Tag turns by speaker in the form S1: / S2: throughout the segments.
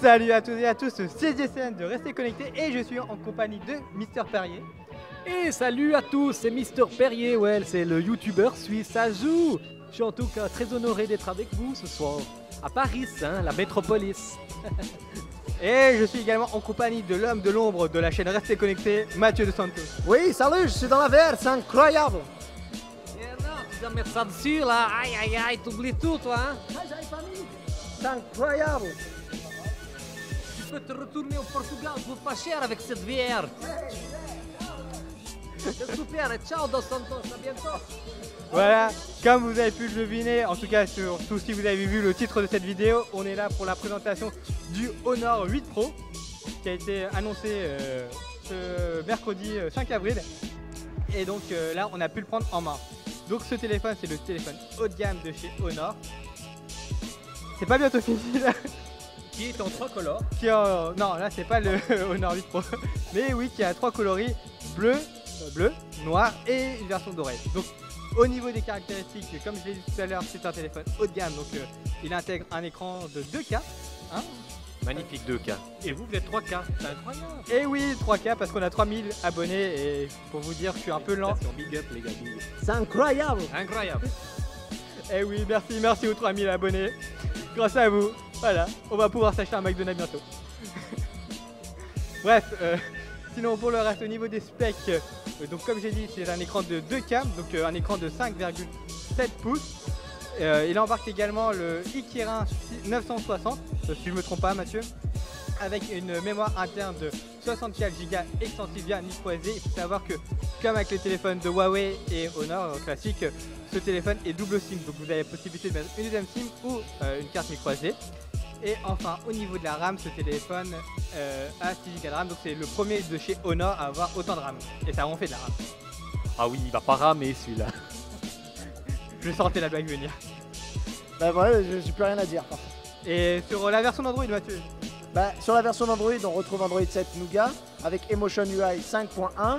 S1: Salut à tous et à tous, c'est JCN de Rester Connecté et je suis en compagnie de Mister Perrier.
S2: Et salut à tous, c'est Mister Perrier, ouais, c'est le youtubeur suisse, ça joue. Je suis en tout cas très honoré d'être avec vous ce soir, à Paris, hein, la métropolis.
S1: Et je suis également en compagnie de l'homme de l'ombre de la chaîne Rester Connecté, Mathieu de Santos.
S3: Oui, salut, je suis dans la VR, c'est incroyable.
S2: Non, tu dois mettre ça dessus là, aïe aïe aïe, t'oublies tout toi, hein.
S3: C'est incroyable.
S2: Tu peux te retourner au Portugal pour pas cher avec cette VR. C'est super, et ciao Dos Santos, à bientôt.
S1: Voilà, comme vous avez pu le deviner, en tout cas surtout si vous avez vu le titre de cette vidéo, on est là pour la présentation du Honor 8 Pro qui a été annoncé ce mercredi 5 avril. Et donc là, on a pu le prendre en main. Donc ce téléphone, c'est le téléphone haut de gamme de chez Honor. C'est pas bientôt fini là.
S2: Qui est en 3 couleurs.
S1: Non, là c'est pas le Honor 8 Pro. Mais oui, qui a 3 coloris, bleu, noir et une version dorée. Donc au niveau des caractéristiques, comme je l'ai dit tout à l'heure, c'est un téléphone haut de gamme. Donc il intègre un écran de 2K. Hein.
S2: Magnifique 2K. Et vous êtes 3K, c'est incroyable.
S1: Et oui, 3K parce qu'on a 3000 abonnés et pour vous dire, je suis un peu lent.
S2: Big up les gars, big up.
S3: C'est incroyable.
S2: Incroyable.
S1: Et oui, merci aux 3000 abonnés. Grâce à vous, voilà, on va pouvoir s'acheter un McDonald's bientôt. Bref, sinon pour le reste, au niveau des specs, donc comme j'ai dit, c'est un écran de 2K, donc un écran de 5,7 pouces. Il embarque également le Kirin 960, si je ne me trompe pas Mathieu, avec une mémoire interne de 64 Go extensible via microSD. Il faut savoir que, comme avec les téléphones de Huawei et Honor classique, ce téléphone est double SIM, donc vous avez la possibilité de mettre une deuxième SIM ou une carte microSD. Et enfin, au niveau de la RAM, ce téléphone a 6 Go de RAM, donc c'est le premier de chez Honor à avoir autant de RAM. Et ça en fait de la RAM.
S2: Ah oui, il va pas ramer celui-là.
S1: Je sentais la blague venir.
S3: Bah ouais, j'ai plus rien à dire.
S1: Et sur la version d'Android, Mathieu?
S3: Bah, sur la version d'Android, on retrouve Android 7 Nougat avec Emotion UI 5.1.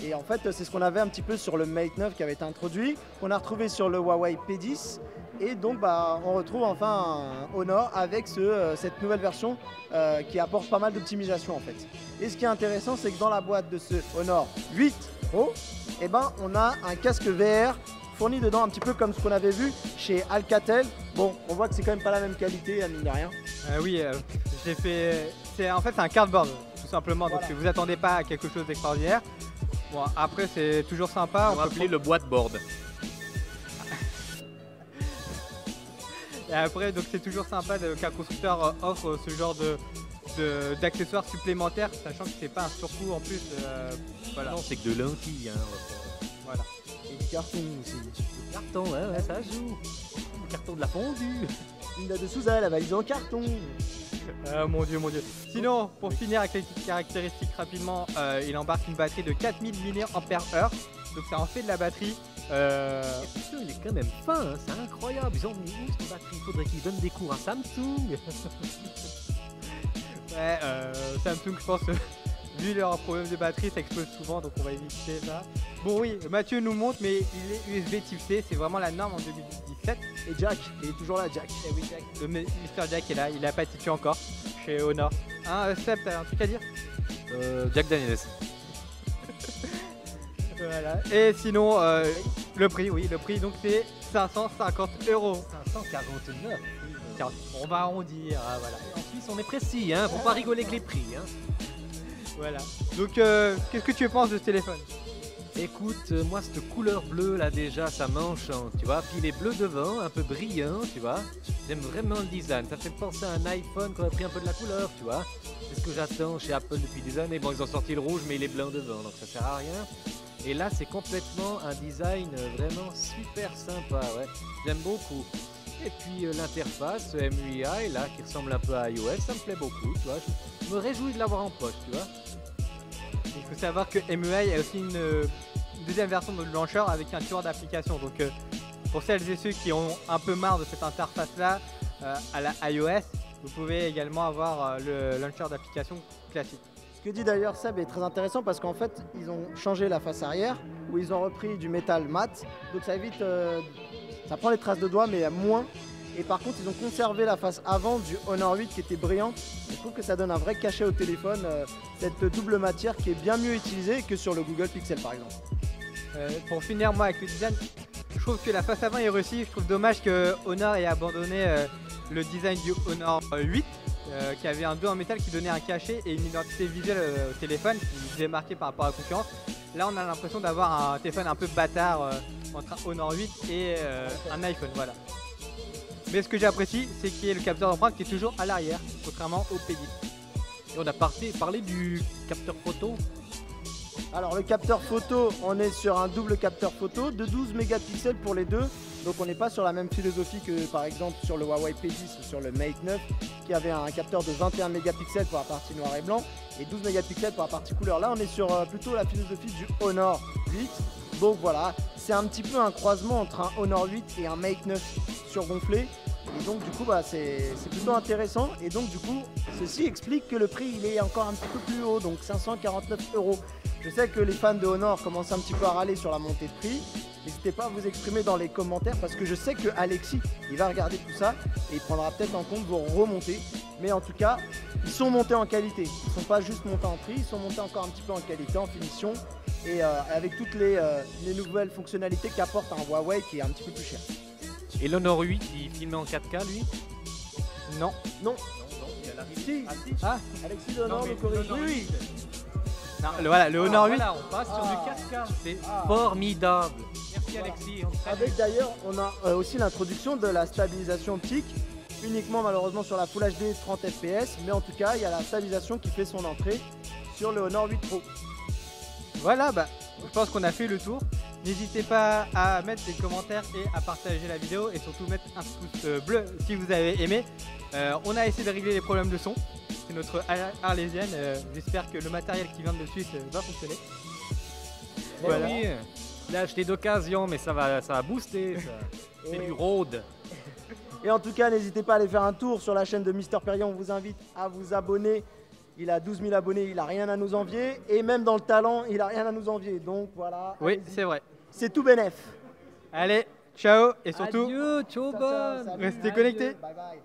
S3: Et en fait, c'est ce qu'on avait un petit peu sur le Mate 9 qui avait été introduit, qu'on a retrouvé sur le Huawei P10. Et donc, bah, on retrouve enfin un Honor avec cette nouvelle version qui apporte pas mal d'optimisation en fait. Et ce qui est intéressant, c'est que dans la boîte de ce Honor 8 Pro, eh ben, on a un casque VR fourni dedans, un petit peu comme ce qu'on avait vu chez Alcatel. Bon, on voit que c'est quand même pas la même qualité, mine de rien.
S1: Oui, j'ai fait. En fait, c'est un cardboard, tout simplement. Donc, vous attendez pas à quelque chose d'extraordinaire. Bon, après, c'est toujours sympa.
S2: On va appeler le boîte-board.
S1: Et après, donc, c'est toujours sympa qu'un constructeur offre ce genre d'accessoires supplémentaires, sachant que c'est pas un surcoût en plus. Voilà.
S2: Non, c'est que de lentilles. Hein,
S1: voilà.
S3: Et du carton aussi.
S2: Le carton, ouais, ça joue. Le carton de la fondue.
S3: Linda de Souza, la valise en carton.
S1: Mon dieu. Sinon, pour finir avec les petites caractéristiques rapidement, il embarque une batterie de 4000 mAh. Donc ça en fait de la batterie.
S2: Putain, il est quand même fin, hein, c'est incroyable. Ils ont mis où cette batterie? Il faudrait qu'ils donnent des cours à Samsung.
S1: Ouais, Samsung, je pense, vu leur problème de batterie, ça explose souvent, donc on va éviter ça. Bon oui, Mathieu nous montre, mais il est USB Type C, c'est vraiment la norme en 2017.
S3: Et Jack, il est toujours là, Jack.
S1: Et oui, Jack, le Mr Jack est là, il n'a pas été tué encore chez Honor. Hein, Seb, t'as un truc à dire?
S2: Jack Daniels.
S1: Voilà. Et sinon, le prix, donc c'est 550 €.
S2: 549.
S1: On va arrondir, voilà.
S2: En Suisse, on est précis, hein, faut pas rigoler avec les prix. Hein.
S1: Voilà. Donc, qu'est-ce que tu penses de ce téléphone?
S2: Écoute, moi cette couleur bleue là déjà ça m'enchante, tu vois, puis les bleus devant, un peu brillants, tu vois, j'aime vraiment le design, ça fait penser à un iPhone qui aurait pris un peu de la couleur, tu vois, c'est ce que j'attends chez Apple depuis des années, bon ils ont sorti le rouge mais il est blanc devant, donc ça sert à rien, et là c'est complètement un design vraiment super sympa, ouais, j'aime beaucoup, et puis l'interface MUI là qui ressemble un peu à iOS, ça me plaît beaucoup, tu vois, je me réjouis de l'avoir en poche, tu vois.
S1: Il faut savoir que MUI a aussi une deuxième version de launcher avec un tueur d'application. Donc pour celles et ceux qui ont un peu marre de cette interface là à la iOS, vous pouvez également avoir le launcher d'application classique.
S3: Ce que dit d'ailleurs Seb est très intéressant parce qu'en fait ils ont changé la face arrière où ils ont repris du métal mat, donc ça évite, ça prend les traces de doigts mais moins. Et par contre, ils ont conservé la face avant du Honor 8 qui était brillante. Je trouve que ça donne un vrai cachet au téléphone, cette double matière qui est bien mieux utilisée que sur le Google Pixel par exemple.
S1: Pour finir, moi avec le design, je trouve que la face avant est réussie. Je trouve dommage que Honor ait abandonné le design du Honor 8 qui avait un dos en métal qui donnait un cachet et une identité visuelle au téléphone qui se démarquait par rapport à la concurrence. Là, on a l'impression d'avoir un téléphone un peu bâtard entre un Honor 8 et un iPhone, voilà. Mais ce que j'apprécie, c'est qu'il y ait le capteur d'empreinte qui est toujours à l'arrière, contrairement au P10.
S2: Et on a parlé du capteur photo.
S3: Alors le capteur photo, on est sur un double capteur photo de 12 mégapixels pour les deux. Donc on n'est pas sur la même philosophie que par exemple sur le Huawei P10 ou sur le Mate 9 qui avait un capteur de 21 mégapixels pour la partie noir et blanc et 12 mégapixels pour la partie couleur. Là on est sur plutôt la philosophie du Honor 8. Donc voilà, c'est un petit peu un croisement entre un Honor 8 et un Mate 9 surgonflé. Et donc du coup c'est plutôt intéressant et donc du coup ceci explique que le prix il est encore un petit peu plus haut, donc 549 €. Je sais que les fans de Honor commencent un petit peu à râler sur la montée de prix. N'hésitez pas à vous exprimer dans les commentaires parce que je sais que Alexis il va regarder tout ça et il prendra peut-être en compte vos remontées. Mais en tout cas, ils sont montés en qualité. Ils ne sont pas juste montés en prix, ils sont montés encore un petit peu en qualité, en finition et avec toutes les nouvelles fonctionnalités qu'apporte un Huawei qui est un petit peu plus cher.
S2: Et l'Honor 8, il filmait en 4K lui?
S1: Non.
S3: Non.
S2: Il y a la
S3: Si.
S1: Ah,
S3: Alexis de Honor le corrige. Oui.
S1: non, voilà, le Honor 8.
S2: Voilà, on passe sur
S3: Ah.
S2: du 4K. C'est
S3: Ah.
S2: formidable. Merci
S3: Voilà.
S2: Alexis. On te salue.
S3: Avec d'ailleurs, on a aussi l'introduction de la stabilisation optique, uniquement malheureusement sur la Full HD 30 fps, mais en tout cas, il y a la stabilisation qui fait son entrée sur le Honor 8 Pro.
S1: Voilà, bah, je pense qu'on a fait le tour. N'hésitez pas à mettre des commentaires et à partager la vidéo et surtout mettre un pouce bleu si vous avez aimé. On a essayé de régler les problèmes de son. C'est notre arlésienne. J'espère que le matériel qui vient de suite va fonctionner.
S2: Voilà. Oui, il a acheté d'occasion, mais ça va booster. Ça. C'est
S3: Et-
S2: du road.
S3: Et en tout cas, n'hésitez pas à aller faire un tour sur la chaîne de Mister Perion. On vous invite à vous abonner. Il a 12 000 abonnés, il n'a rien à nous envier. Et même dans le talent, il n'a rien à nous envier. Donc voilà.
S1: Oui,
S3: allez-y.
S1: c'est vrai.
S3: C'est tout bénef.
S1: Allez, ciao et surtout,
S2: Adieu, ciao,
S3: Ciao, ciao,
S2: bonne.
S3: salut.
S1: restez connectés.
S3: Bye bye.